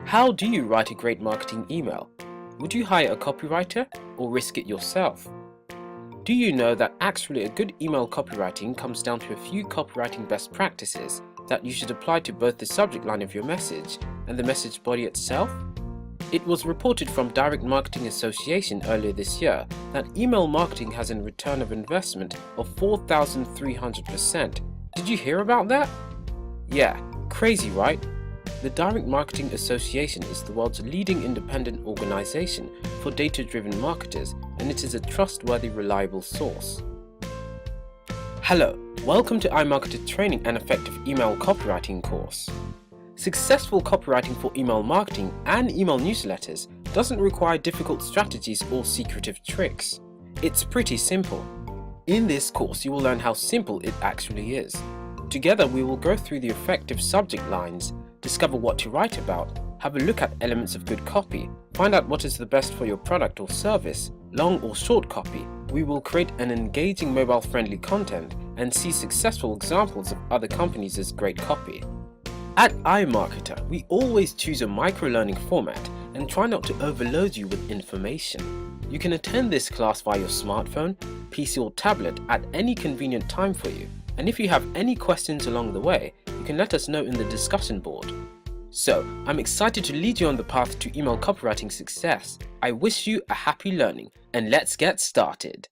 How do you write a great marketing email? Would you hire a copywriter or risk it yourself? Do you know that actually a good email copywriting comes down to a few copywriting best practices that you should apply to both the subject line of your message and the message body itself? It was reported from Direct Marketing Association earlier this year that email marketing has a return of investment of 4,300%. Did you hear about that? Yeah, crazy, right? The Direct Marketing Association is the world's leading independent organization for data-driven marketers, and it is a trustworthy, reliable source. Hello, welcome to iMarketer Training and Effective Email Copywriting course. Successful copywriting for email marketing and email newsletters doesn't require difficult strategies or secretive tricks. It's pretty simple. In this course, you will learn how simple it actually is. Together, we will go through the effective subject lines, discover what to write about, have a look at elements of good copy, find out what is the best for your product or service, long or short copy. We will create an engaging mobile-friendly content and see successful examples of other companies as great copy. At iMarketer, we always choose a micro-learning format and try not to overload you with information. You can attend this class via your smartphone, PC or tablet at any convenient time for you. And if you have any questions along the way, you can let us know in the discussion board. So, I'm excited to lead you on the path to email copywriting success. I wish you a happy learning, and let's get started.